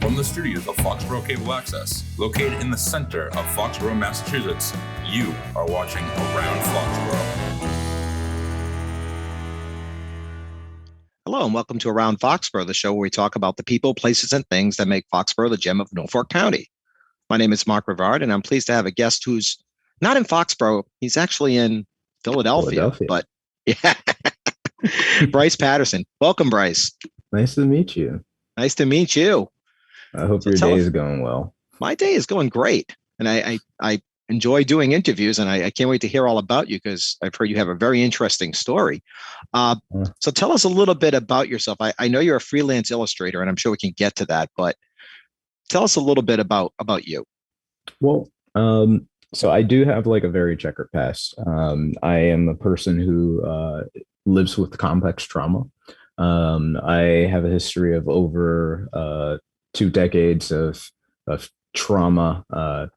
From the studios of Foxboro Cable Access, located in the center of Foxborough, Massachusetts, you are watching Around Foxborough. Hello and welcome to Around Foxborough, the show where we talk about the people, places, and things that make Foxborough the gem of Norfolk County. My name is Mark Rivard, and I'm pleased to have a guest who's not in Foxborough. He's actually in Philadelphia. But yeah, Brice Patterson. Welcome, Brice. Nice to meet you. Nice to meet you. I hope your day is going well. My day is going great, and I enjoy doing interviews, and I can't wait to hear all about you because I've heard you have a very interesting story. So tell us a little bit about yourself. I know you're a freelance illustrator, and I'm sure we can get to that, but tell us a little bit about you. Well, so I do have like a very checkered past. I am a person who lives with complex trauma. I have a history of over 2 decades of trauma, a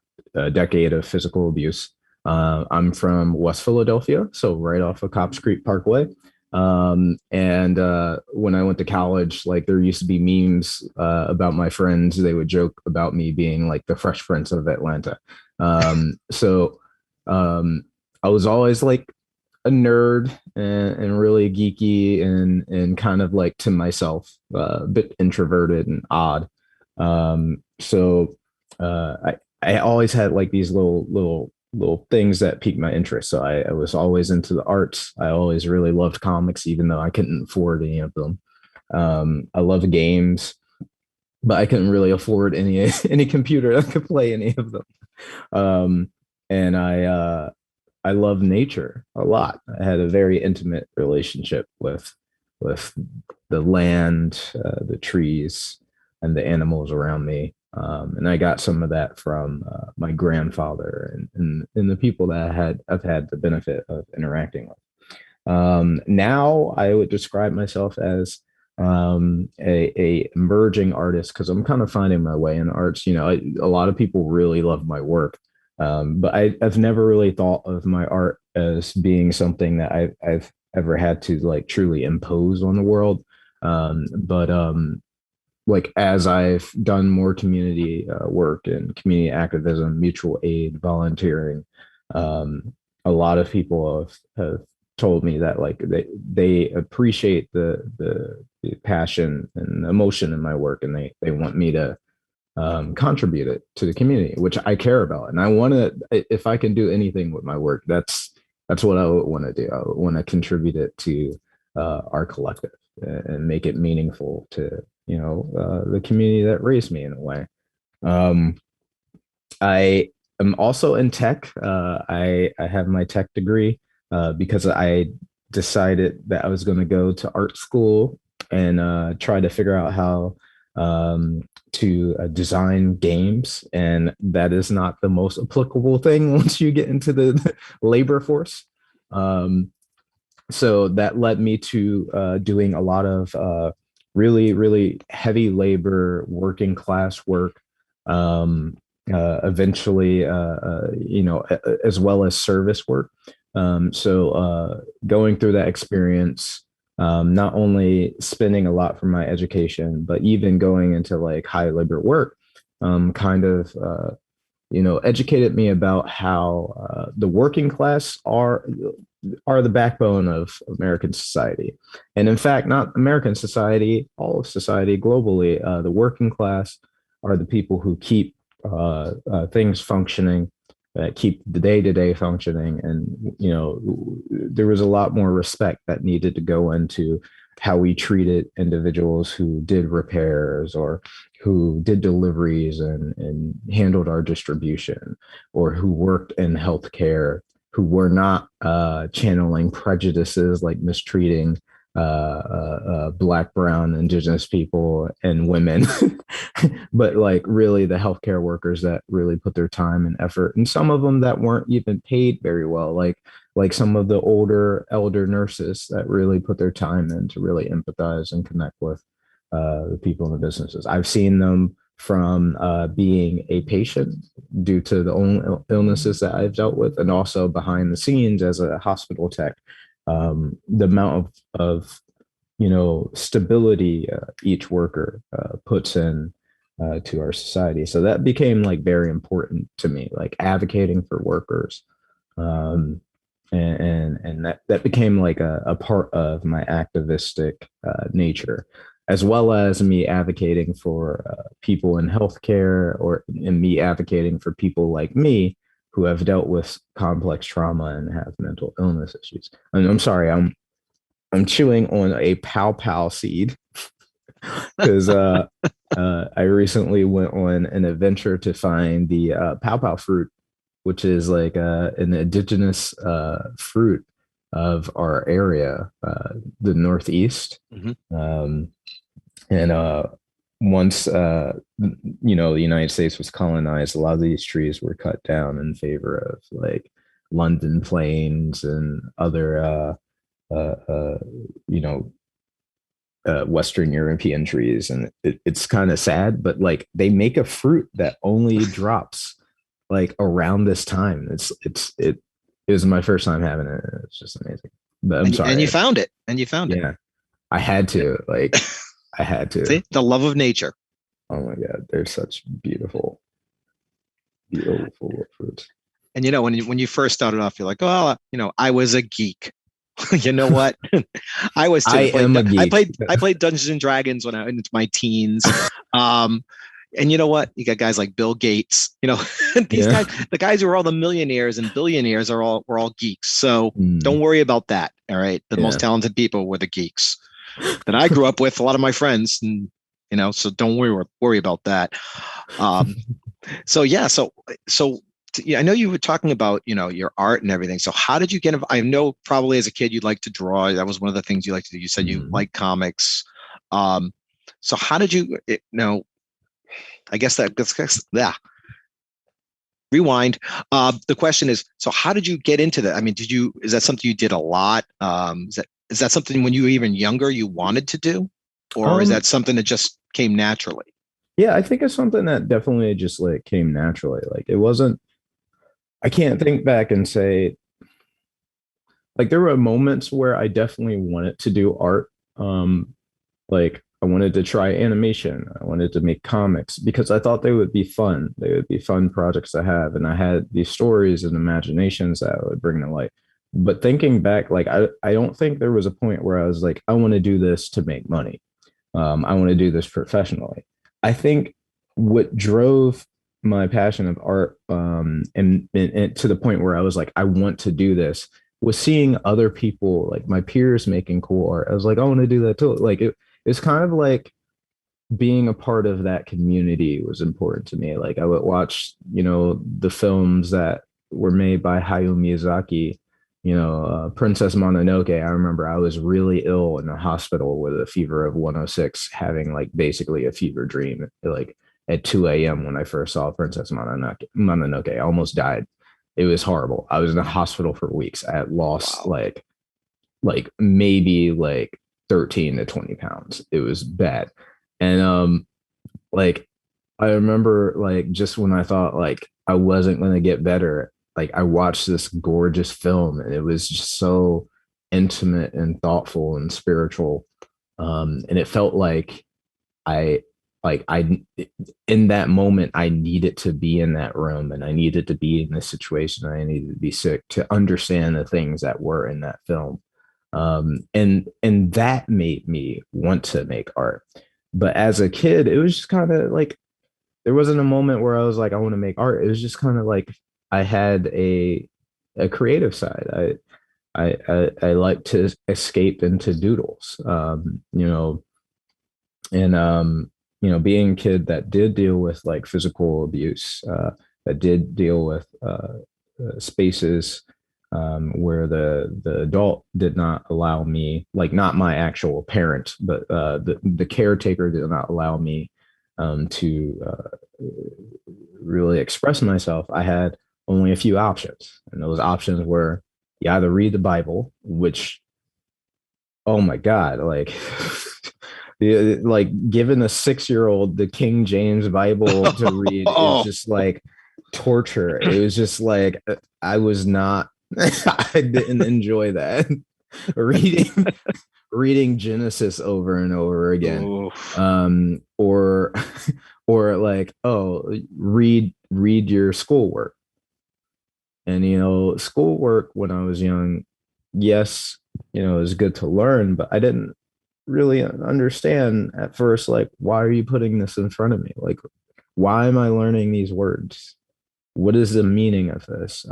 decade of physical abuse. I'm from West Philadelphia, so right off of Cops Creek Parkway. And when I went to college, like there used to be memes about my friends. They would joke about me being like the Fresh Prince of Atlanta. So I was always like a nerd and really geeky and kind of like to myself, a bit introverted and odd. So I always had like these little things that piqued my interest. So I was always into the arts. I always really loved comics, even though I couldn't afford any of them. I love games, but I couldn't really afford any computer that could play any of them. And I love nature a lot. I had a very intimate relationship with the land, the trees, and the animals around me. And I got some of that from my grandfather and the people that I've had the benefit of interacting with. Now I would describe myself as a emerging artist because I'm kind of finding my way in arts. You know, a lot of people really love my work, but I've never really thought of my art as being something that I've ever had to like truly impose on the world. But like as I've done more community work and community activism, mutual aid, volunteering, a lot of people have told me that like they appreciate the passion and emotion in my work, and they want me to contribute it to the community, which I care about. And I want to, if I can do anything with my work, that's what I would want to do. I want to contribute it to our collective and make it meaningful to the community that raised me in a way. I am also in tech. I have my tech degree because I decided that I was going to go to art school and try to figure out how to design games. And that is not the most applicable thing once you get into the labor force. So that led me to doing a lot of really, really heavy labor, working class work, eventually, as well as service work. So going through that experience, not only spending a lot from my education, but even going into like high labor work, educated me about how the working class are the backbone of American society. And in fact, not American society, all of society globally, the working class are the people who keep things functioning, keep the day-to-day functioning. And, there was a lot more respect that needed to go into how we treated individuals who did repairs or who did deliveries and handled our distribution, or who worked in healthcare, who were not channeling prejudices like mistreating Black, brown, indigenous people and women, but like really the healthcare workers that really put their time and effort, and some of them that weren't even paid very well, like some of the elder nurses that really put their time in to really empathize and connect with the people in the businesses. I've seen them from being a patient due to the own illnesses that I've dealt with, and also behind the scenes as a hospital tech. The amount of stability each worker puts in to our society. So that became like very important to me, like advocating for workers. Um, and that became like a part of my activistic nature, as well as me advocating for people in healthcare, or in me advocating for people like me who have dealt with complex trauma and have mental illness issues. And I'm sorry, I'm chewing on a pow pow seed because I recently went on an adventure to find the pow pow fruit, which is like an indigenous fruit of our area, the Northeast. Mm-hmm. And once the United States was colonized, a lot of these trees were cut down in favor of like London planes and other uh, uh, you know Western European trees, and it's kind of sad, but like they make a fruit that only drops like around this time. It was my first time having it. It's just amazing. But I'm sorry. And you found it. Yeah, I had to. Like, I had to. See, the love of nature. Oh my God, they're such beautiful fruits. And when you first started off, you're like, oh, I was a geek. You know what? I was too. I am a geek. I played Dungeons and Dragons when I was into my teens. And you know what? You got guys like Bill Gates. These guys, the guys who are all the millionaires and billionaires were all geeks. So don't worry about that. All right. The most talented people were the geeks that I grew up with. A lot of my friends, and so don't worry about that. So I know you were talking about, your art and everything. So how did you get involved? I know probably as a kid, you'd like to draw. That was one of the things you liked to do. You said you like comics. So how did you, I guess yeah. Rewind. The question is, so how did you get into that? I mean, is that something you did a lot? Is that something when you were even younger, you wanted to do? Or is that something that just came naturally? Yeah, I think it's something that definitely just like came naturally. Like it wasn't, I can't think back and say, like there were moments where I definitely wanted to do art. Like I wanted to try animation. I wanted to make comics because I thought they would be fun. They would be fun projects to have. And I had these stories and imaginations that I would bring to life. But thinking back, like I don't think there was a point where I was like, I want to do this to make money. I want to do this professionally. I think what drove my passion of art and to the point where I was like, I want to do this, was seeing other people, like my peers, making cool art. I was like, I want to do that too. Like it's kind of like being a part of that community was important to me. Like I would watch, the films that were made by Hayao Miyazaki, Princess Mononoke. I remember I was really ill in the hospital with a fever of 106, having like basically a fever dream, like at 2 a.m. when I first saw Princess Mononoke. I almost died. It was horrible. I was in the hospital for weeks. I had lost like maybe like 13 to 20 pounds. It was bad. And like I remember like just when I thought like I wasn't going to get better, like I watched this gorgeous film and it was just so intimate and thoughtful and spiritual. And it felt like I in that moment, I needed to be in that room and I needed to be in this situation. I needed to be sick to understand the things that were in that film. And that made me want to make art. But as a kid, it was just kind of like, there wasn't a moment where I was like, I want to make art. It was just kind of like, I had a creative side. I like to escape into doodles, being a kid that did deal with like physical abuse, that did deal with spaces where the adult did not allow me, like not my actual parent, but the caretaker did not allow me to really express myself. I had only a few options, and those options were you either read the Bible, which, oh my God, like like giving a 6-year-old the King James Bible to read is just like torture. It was just like I was not I didn't enjoy that. reading Genesis over and over again. or or like, oh, read your schoolwork. And schoolwork when I was young, yes, it was good to learn, but I didn't really understand at first, like, why are you putting this in front of me? Like, why am I learning these words? What is the meaning of this?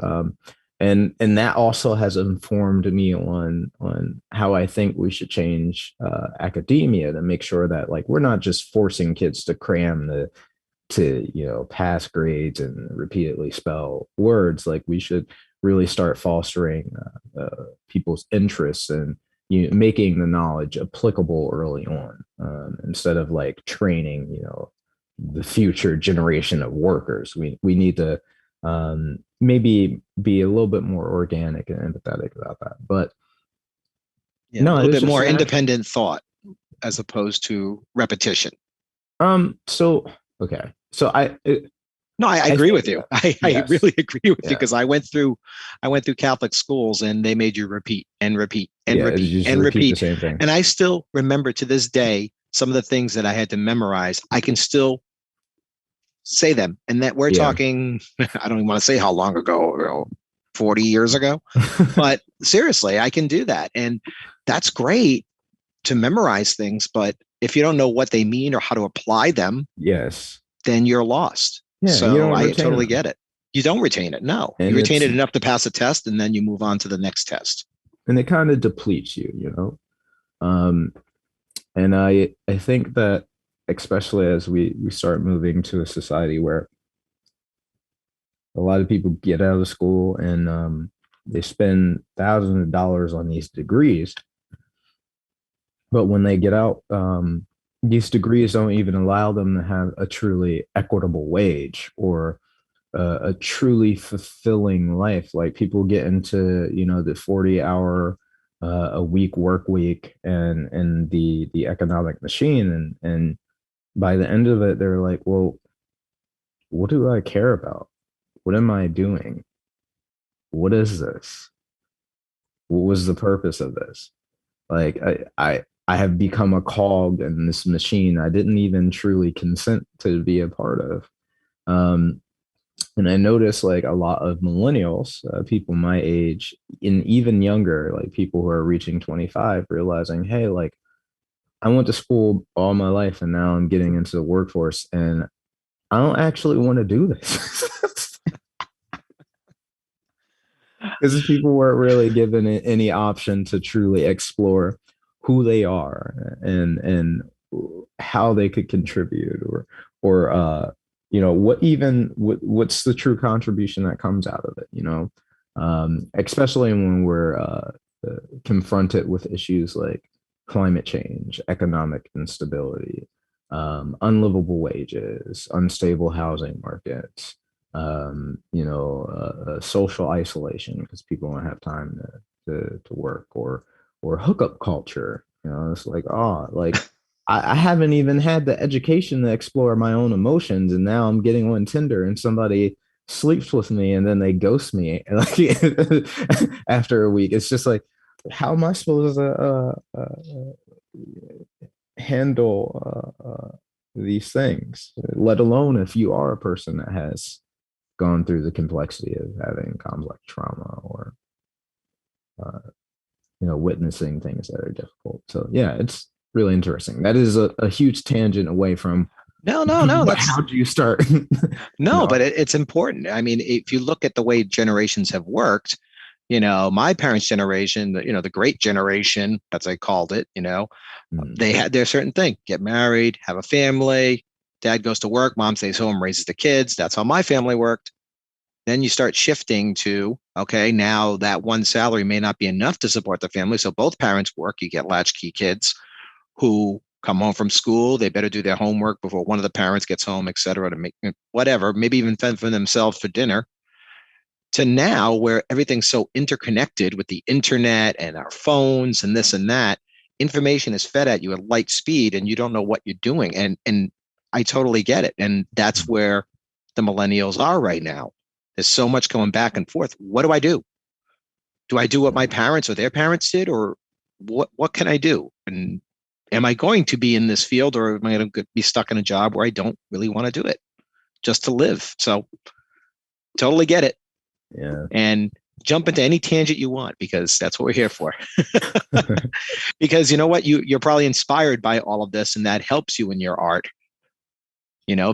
And that also has informed me on how I think we should change academia to make sure that, like, we're not just forcing kids to cram to pass grades and repeatedly spell words. Like, we should really start fostering people's interests and making the knowledge applicable early on, instead of like training the future generation of workers. We need to maybe be a little bit more organic and empathetic about that. But yeah, no, a little bit more independent thought as opposed to repetition. So okay. So I agree with you. I really agree with you, because I went through Catholic schools and they made you repeat and repeat and repeat and repeat the same thing. And I still remember to this day some of the things that I had to memorize. I can still say them, and that we're talking. I don't even want to say how long ago, 40 years ago, but seriously, I can do that, and that's great to memorize things. But if you don't know what they mean or how to apply them, then you're lost. Yeah, so I totally get it. You don't retain it. No, and you retain it enough to pass a test, and then you move on to the next test. And it kind of depletes you. And I think that, especially as we start moving to a society where a lot of people get out of school and they spend thousands of dollars on these degrees, but when they get out, these degrees don't even allow them to have a truly equitable wage or a truly fulfilling life. Like, people get into the 40-hour a week work week and the economic machine, and by the end of it, they're like, well, what do I care about? What am I doing? What is this? What was the purpose of this? Like, I have become a cog in this machine I didn't even truly consent to be a part of. And I notice, like, a lot of millennials, people my age, and even younger, like people who are reaching 25, realizing, hey, like, I went to school all my life and now I'm getting into the workforce and I don't actually want to do this. Because people weren't really given any option to truly explore who they are and how they could contribute, or what's the true contribution that comes out of it, especially when we're confronted with issues like climate change, economic instability, unlivable wages, unstable housing markets, social isolation because people don't have time to work, or hookup culture. It's like, I haven't even had the education to explore my own emotions, and now I'm getting on Tinder and somebody sleeps with me and then they ghost me like after a week. It's just like, how am I supposed to handle these things, let alone if you are a person that has gone through the complexity of having complex trauma or witnessing things that are difficult. So yeah, it's really interesting. That is a huge tangent away from no how do you start. But it's important. I mean, if you look at the way generations have worked, my parents' generation, the great generation, as I called it, they had their certain thing: get married, have a family, dad goes to work, mom stays home, raises the kids. That's how my family worked. Then you start shifting to, okay, now that one salary may not be enough to support the family. So both parents work. You get latchkey kids who come home from school. They better do their homework before one of the parents gets home, et cetera, to make whatever, maybe even fend for themselves for dinner. To now, where everything's so interconnected with the internet and our phones and this and that, information is fed at you at light speed and you don't know what you're doing. And I totally get it. And that's where the millennials are right now. There's so much going back and forth. What do I do? Do I do what my parents or their parents did, or what can I do? And am I going to be in this field, or am I going to be stuck in a job where I don't really want to do it just to live? So totally get it. Yeah. And jump into any tangent you want, because that's what we're here for. Because you know what? You're probably inspired by all of this, and that helps you in your art,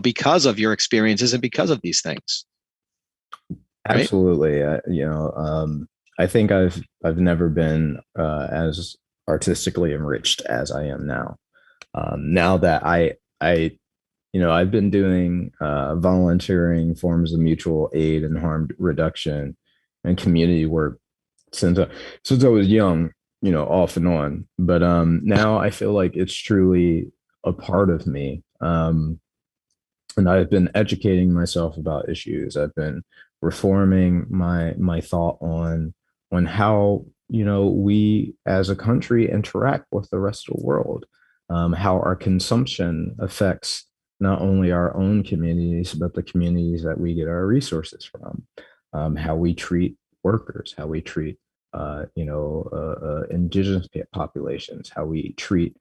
because of your experiences and because of these things. Right? Absolutely. I think I've never been as artistically enriched as I am now. Now that I've been doing volunteering, forms of mutual aid and harm reduction, and community work since I was young, off and on. But now I feel like it's truly a part of me. And I've been educating myself about issues. I've been reforming my thought on how we as a country interact with the rest of the world, how our consumption affects not only our own communities but the communities that we get our resources from, how we treat workers, how we treat indigenous populations, how we treat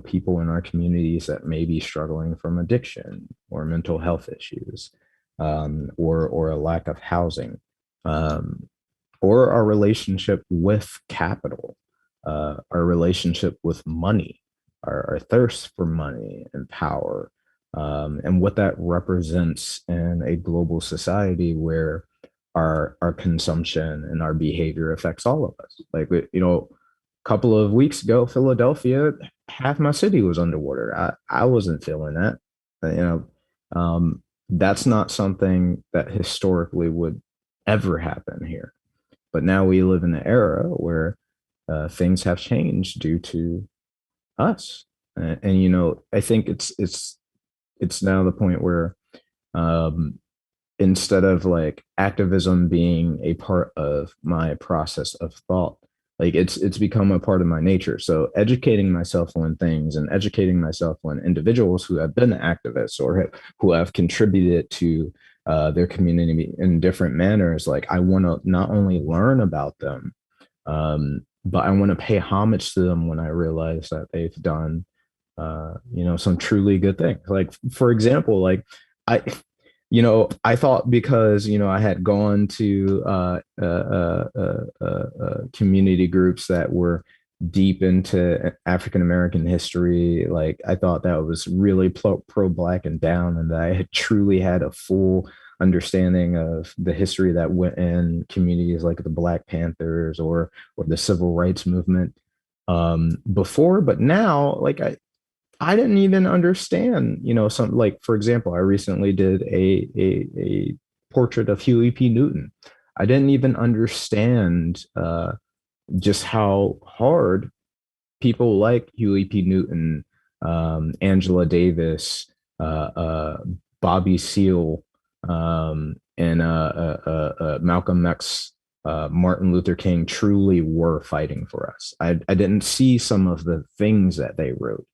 people in our communities that may be struggling from addiction or mental health issues, or a lack of housing, or our relationship with capital, our relationship with money, our thirst for money and power, and what that represents in a global society where our consumption and our behavior affects all of us. Like, couple of weeks ago, Philadelphia, half my city was underwater. I wasn't feeling that. That's not something that historically would ever happen here. But now we live in an era where things have changed due to us. And I think it's now the point where, instead of like activism being a part of my process of thought, like it's become a part of my nature. So educating myself on things and educating myself on individuals who have been activists or who have contributed to their community in different manners. Like, I want to not only learn about them, but I want to pay homage to them when I realize that they've done some truly good things. Like, for example, like I thought because, I had gone to community groups that were deep into African American history, like I thought that was really pro Black and down, and that I had truly had a full understanding of the history that went in communities like the Black Panthers or the Civil Rights Movement before. But now, like I didn't even understand, some, like, for example, I recently did a portrait of Huey P. Newton. I didn't even understand just how hard people like Huey P. Newton, Angela Davis, Bobby Seale, and Malcolm X, Martin Luther King truly were fighting for us. I didn't see some of the things that they wrote.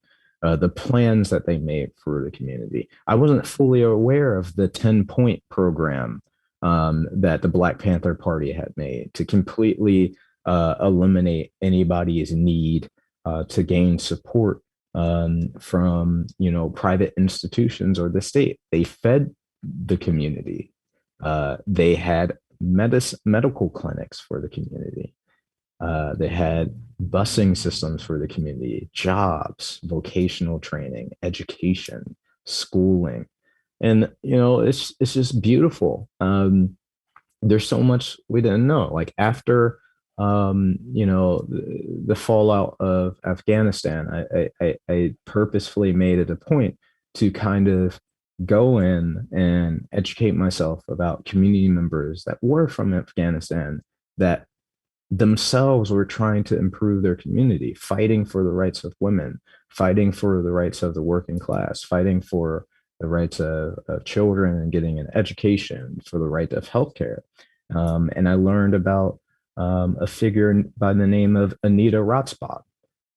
The plans that they made for the community. I wasn't fully aware of the 10-point program that the Black Panther Party had made to completely eliminate anybody's need to gain support from private institutions or the state. They fed the community. They had medical clinics for the community. They had busing systems for the community, jobs, vocational training, education, schooling. And, it's just beautiful. There's so much we didn't know. Like, after, the fallout of Afghanistan, I purposefully made it a point to kind of go in and educate myself about community members that were from Afghanistan that themselves were trying to improve their community, fighting for the rights of women, fighting for the rights of the working class, fighting for the rights of children and getting an education, for the right of healthcare. And I learned about a figure by the name of Anita Rotzbach.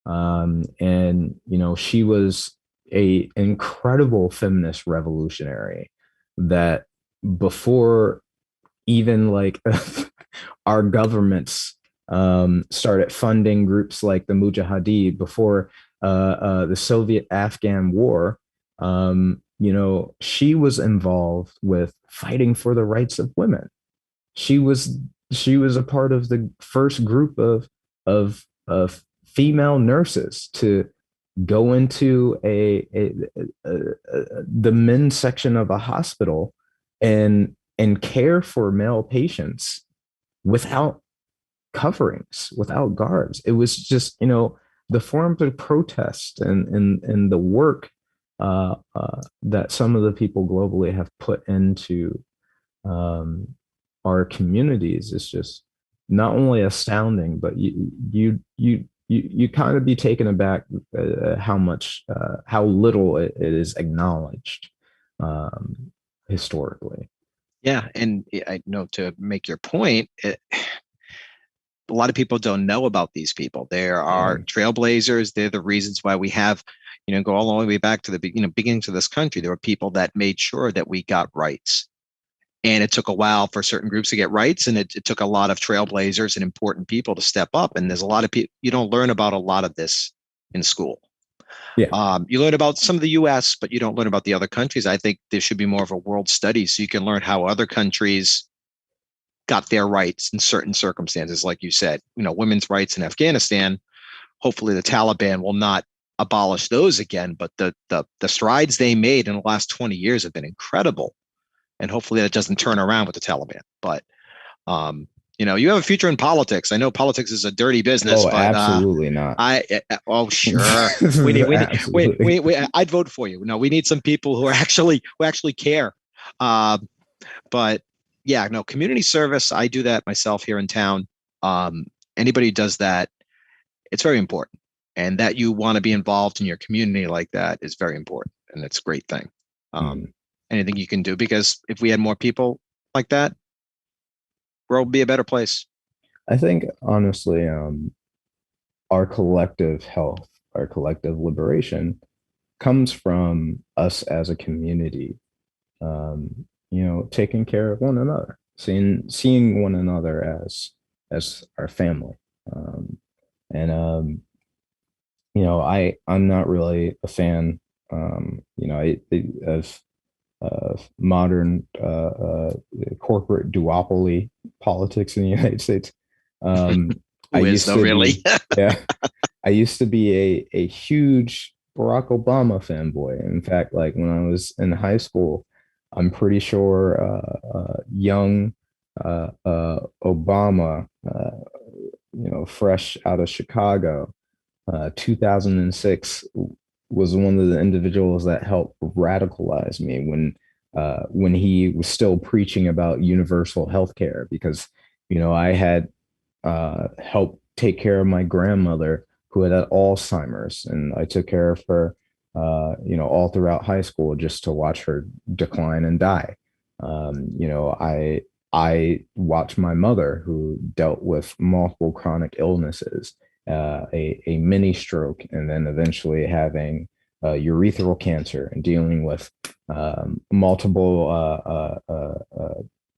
And, she was a incredible feminist revolutionary that, before even like our governments started funding groups like the Mujahideen, before the Soviet-Afghan War, she was involved with fighting for the rights of women. She was she was a part of the first group of female nurses to go into the men's section of a hospital and care for male patients without coverings, without guards. It was just, the forms of protest and the work that some of the people globally have put into um, our communities is just not only astounding, but you kind of be taken aback how little it is acknowledged historically. Yeah, and I know, to make your point, a lot of people don't know about these people. There are trailblazers. They're the reasons why we have, go all the way back to the beginnings of this country. There were people that made sure that we got rights. And it took a while for certain groups to get rights, and it took a lot of trailblazers and important people to step up. And there's a lot of people, you don't learn about a lot of this in school. Yeah. You learn about some of the US, but you don't learn about the other countries. I think there should be more of a world study so you can learn how other countries got their rights in certain circumstances. Like you said, women's rights in Afghanistan. Hopefully the Taliban will not abolish those again, but the strides they made in the last 20 years have been incredible. And hopefully that doesn't turn around with the Taliban. But you have a future in politics. I know politics is a dirty business, but absolutely not. Sure. I'd vote for you. No, we need some people who actually care. But yeah, no, community service. I do that myself here in town. Anybody who does that, it's very important. And that you want to be involved in your community like that is very important. And it's a great thing. Anything you can do, because if we had more people like that, world would be a better place. I think honestly, our collective health, our collective liberation comes from us as a community, taking care of one another, seeing one another as our family. I'm not really a fan, of modern corporate duopoly politics in the United States. I used to be a huge Barack Obama fanboy. In fact, like when I was in high school, I'm pretty sure young Obama, fresh out of Chicago, 2006, was one of the individuals that helped radicalize me when he was still preaching about universal health care, because I had helped take care of my grandmother who had Alzheimer's, and I took care of her all throughout high school just to watch her decline and die. I watched my mother, who dealt with multiple chronic illnesses, a mini stroke, and then eventually having urethral cancer, and dealing with multiple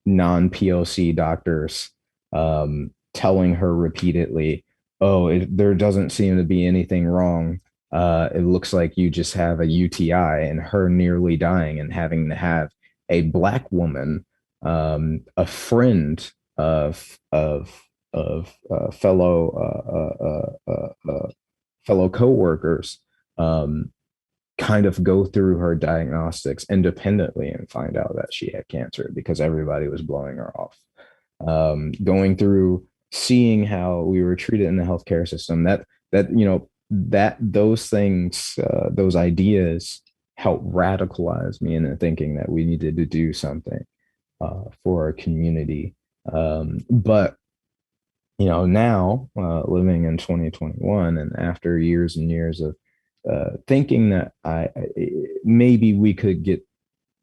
non-POC doctors telling her repeatedly, "Oh, there doesn't seem to be anything wrong. It looks like you just have a UTI," and her nearly dying and having to have a Black woman, a friend of fellow coworkers, kind of go through her diagnostics independently and find out that she had cancer because everybody was blowing her off. Going through, seeing how we were treated in the healthcare system, that those things, those ideas helped radicalize me into thinking that we needed to do something for our community. But now living in 2021, and after years and years of thinking that maybe we could get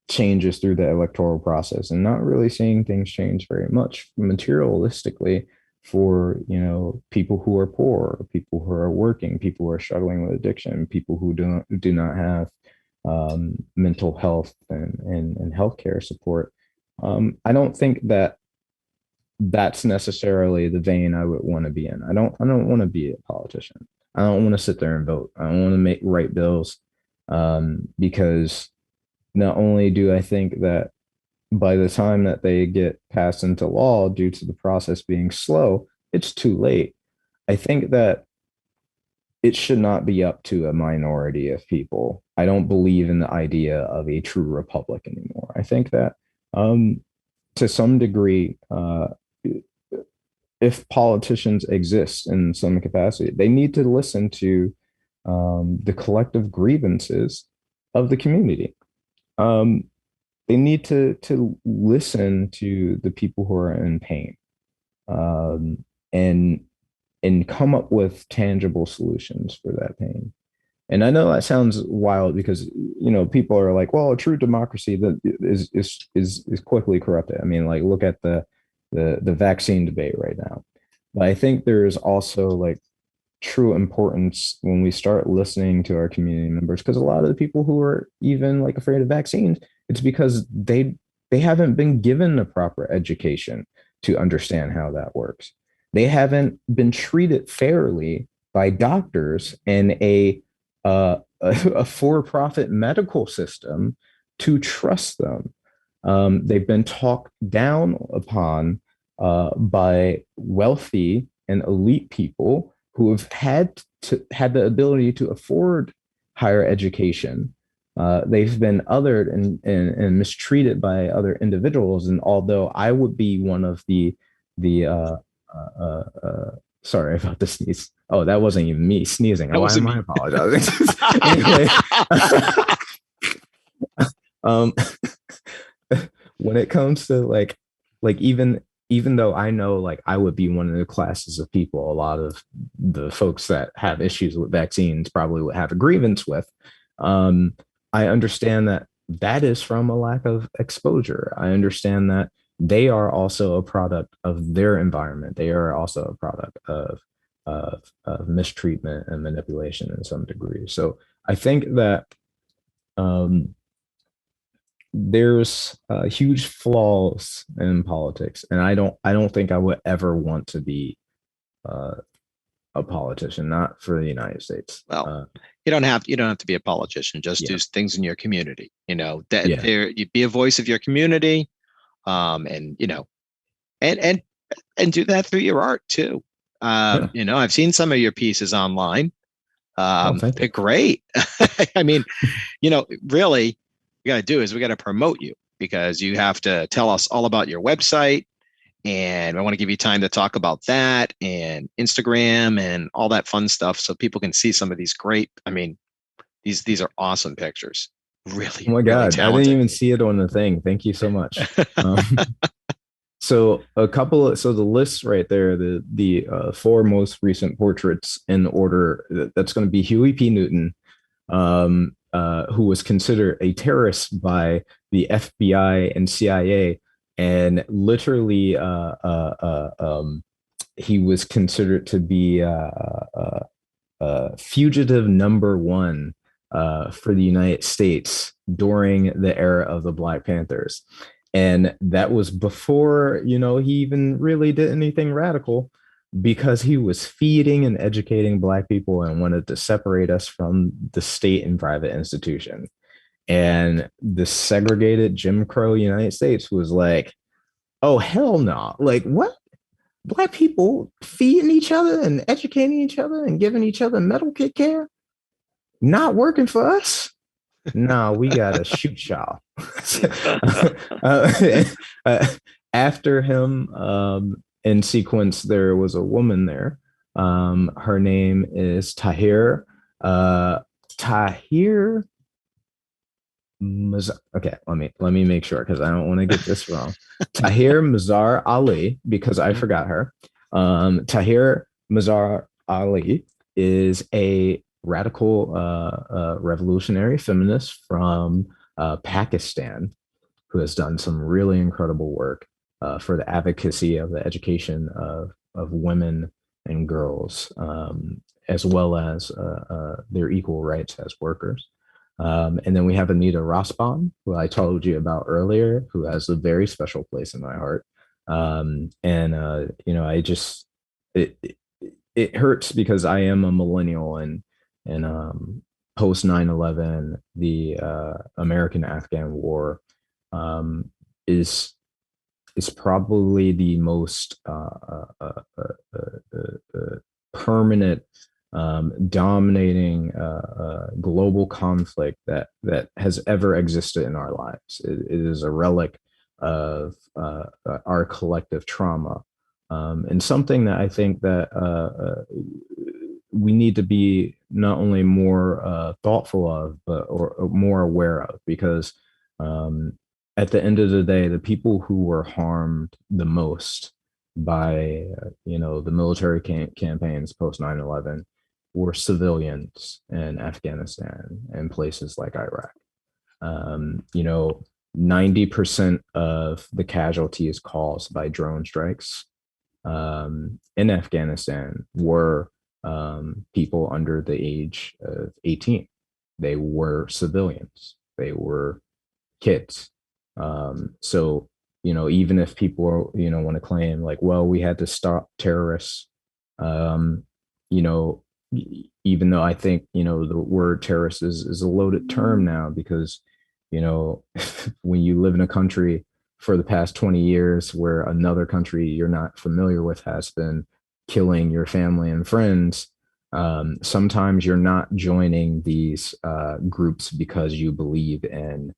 changes through the electoral process, and not really seeing things change very much materialistically for people who are poor, people who are working, people who are struggling with addiction, people who do not have mental health and healthcare support. I don't think that that's necessarily the vein I would want to be in. I don't want to be a politician. I don't want to sit there and vote. I don't want to write bills, because not only do I think that by the time that they get passed into law due to the process being slow, it's too late. I think that it should not be up to a minority of people. I don't believe in the idea of a true republic anymore. I think that, to some degree, if politicians exist in some capacity, they need to listen to, the collective grievances of the community. Um, they need to listen to the people who are in pain, um, and come up with tangible solutions for that pain. And I know that sounds wild because people are like, well, a true democracy that is quickly corrupted. I mean, like look at the vaccine debate right now. But I think there is also like true importance when we start listening to our community members, because a lot of the people who are even like afraid of vaccines, it's because they haven't been given the proper education to understand how that works. They haven't been treated fairly by doctors in a for-profit medical system to trust them. They've been talked down upon, by wealthy and elite people who have had the ability to afford higher education. They've been othered and mistreated by other individuals. And although I would be one of the sorry about the sneeze. Oh, that wasn't even me sneezing. Why am I apologizing? Anyway, um, when it comes to like even though I know like I would be one of the classes of people, a lot of the folks that have issues with vaccines probably would have a grievance with. I understand that that is from a lack of exposure. I understand that they are also a product of their environment. They are also a product of mistreatment and manipulation in some degree. So I think that, there's huge flaws in politics, and I don't think I would ever want to be uh, a politician, not for the United States. Well, you don't have to be a politician. Just Yeah, do things in your community. That yeah, you be a voice of your community, and and do that through your art too. yeah. I've seen some of your pieces online. Oh, thank They're you. great. I mean, really, we got to do is we got to promote you, because you have to tell us all about your website. And I want to give you time to talk about that and Instagram and all that fun stuff, so people can see some of these great. I mean, these are awesome pictures. Oh Really, my really God, I didn't talented. even see it on the thing. Thank you so much. So so the list right there, the four most recent portraits in order, that's going to be Huey P. Newton, who was considered a terrorist by the FBI and CIA, and literally, he was considered to be fugitive number one, for the United States during the era of the Black Panthers. And that was before, he even really did anything radical, because he was feeding and educating Black people and wanted to separate us from the state and private institution. And the segregated Jim Crow United States was like, oh, hell no. Like, what? Black people feeding each other and educating each other and giving each other medical care? Not working for us. No, we gotta shoot y'all. uh, uh, After him, in sequence, there was a woman there. Her name is Tahir. Tahir. Okay, let me make sure, because I don't want to get this wrong. Tahir Mazar Ali, because I forgot her. Tahir Mazar Ali is a radical, revolutionary feminist from Pakistan, who has done some really incredible work for the advocacy of the education of women and girls, as well as their equal rights as workers. And then we have Anita Rossbaum, who I told you about earlier, who has a very special place in my heart. And I just, it, it hurts because I am a millennial, and post 9/11, the American Afghan War um, is is probably the most permanent, dominating global conflict that has ever existed in our lives. It is a relic of our collective trauma, and something that I think that we need to be not only more thoughtful of, but or more aware of, because um, at the end of the day, the people who were harmed the most by the military campaigns post 9/11 were civilians in Afghanistan and places like Iraq. 90% of the casualties caused by drone strikes in Afghanistan were people under the age of 18. They were civilians. They were kids. So, even if people, want to claim like, well, we had to stop terrorists, um, you know, even though I think, the word terrorist is a loaded term now, because, when you live in a country for the past 20 years where another country you're not familiar with has been killing your family and friends, sometimes you're not joining these groups because you believe in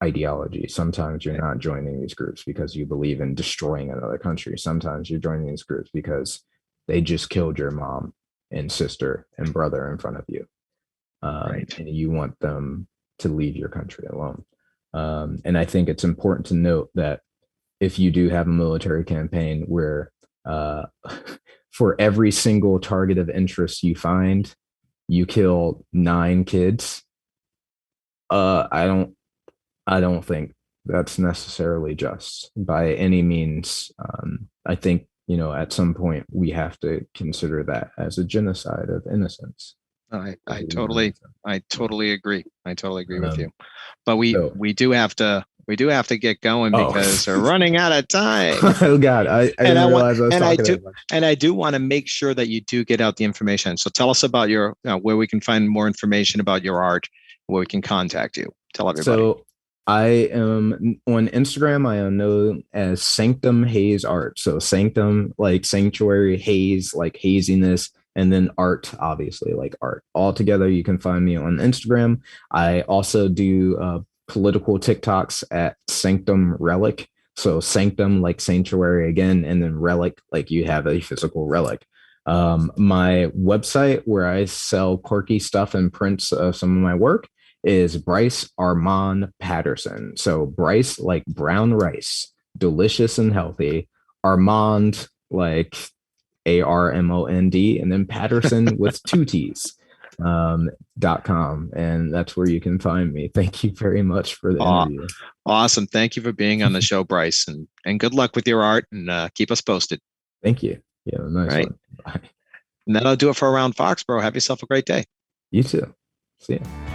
ideology. Sometimes you're not joining these groups because you believe in destroying another country. Sometimes you're joining these groups because they just killed your mom and sister and brother in front of you. And you want them to leave your country alone. And I think it's important to note that if you do have a military campaign where for every single target of interest you find, you kill 9 kids, I don't think that's necessarily just by any means. I think, at some point we have to consider that as a genocide of innocence. I totally agree. I totally agree with you. But we do have to get going because we're running out of time. Oh God, I didn't realize I was talking that much. And I do want to make sure that you do get out the information. So tell us about your where we can find more information about your art, where we can contact you. Tell everybody. So I am on Instagram. I am known as Sanctum Haze Art. So Sanctum, like sanctuary, haze, like haziness, and then art, obviously, like art. All together, you can find me on Instagram. I also do political TikToks at Sanctum Relic. So Sanctum, like sanctuary again, and then relic, like you have a physical relic. My website, where I sell quirky stuff and prints of some of my work, is Brice Armand Patterson. So Brice, like brown rice, delicious and healthy. Armand, like ARMOND, and then Patterson with 2 T's. .com, and that's where you can find me. Thank you very much for the interview. Awesome. Thank you for being on the show, Brice, and good luck with your art, and keep us posted. Thank you. Yeah, nice one. Bye. And that'll do it for Around Foxborough. Have yourself a great day. You too. See ya.